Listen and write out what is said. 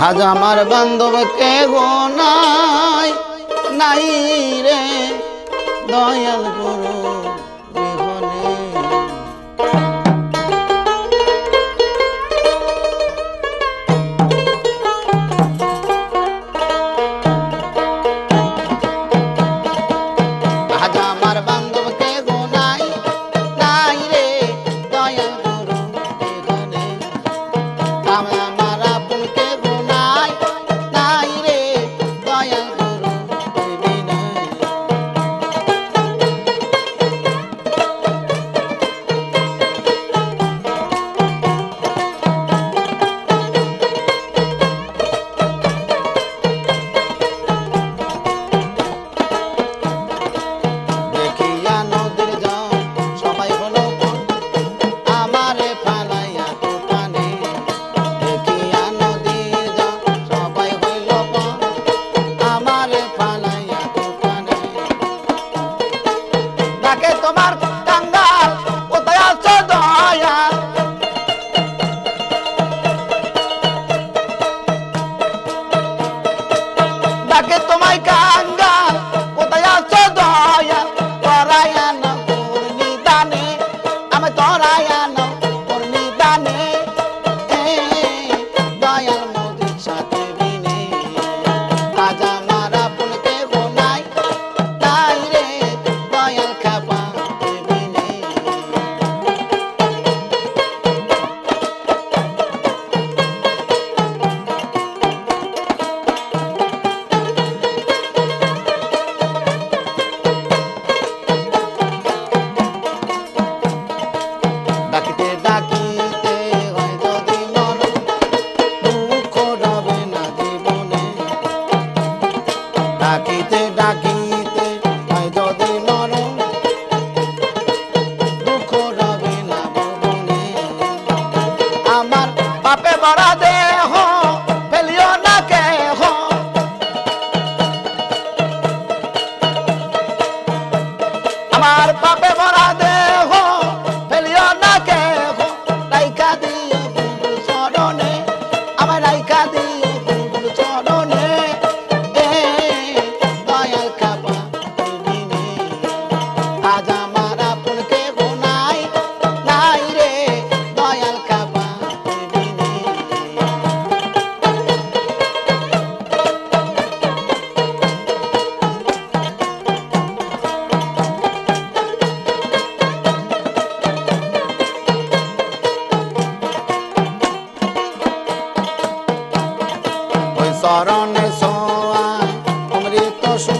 আজ আমার বান্ধব কে গো নাই নাই রে দয়াল গুরু বিহনে। আজ আমার বান্ধব কে গো নাই নাই রে দয়াল গুরু বিহনে। আমার আপন কে গো নাই নাই রে দয়াল গুরু বিহনে। দেখিয়া নদীর জল সবাই হলো পর, আমারে ফালাইয়া তুফানে। দেখিয়া নদীর জল সবাই হইল পর, আমারে ফালাইয়া তুফানে। ডাকে তোমার কাঙ্গাল কোথায় আছো দয়াল, ডাকে তোমায় কাঙ্গাল কোথায় আছো দয়াল। তরাইয়া নাও তোর নিদানে, আমি তরাইয়া নাও তোর নিদানে। দয়াল মোদের সাথে বিনে। আজ আমার আপন কে গো নাই নাই রে দয়াল খেপা বিনে। ডাকিতে ডাকিতে হয় যদি মরণ, দুঃখ রবে না জীবনে। ডাকিতে ডাকিতে হয় যদি মরণ, দুঃখ রবে না ভুবনে। আমার পাপে ভরা দেহ ফেলিও না কেহ, আমার পাপে ভরা দেহ ফেলিও না কেহ। রাইখা দিও গুরুর চরণে, আমার রাইখা দিও গুরুর চরণে। দয়াল খাপা বিনে। আজ আমার আপন কে গো নাই নাই রে দয়াল খাপা বিনে। ওই চরণে সোয়া অমৃত সু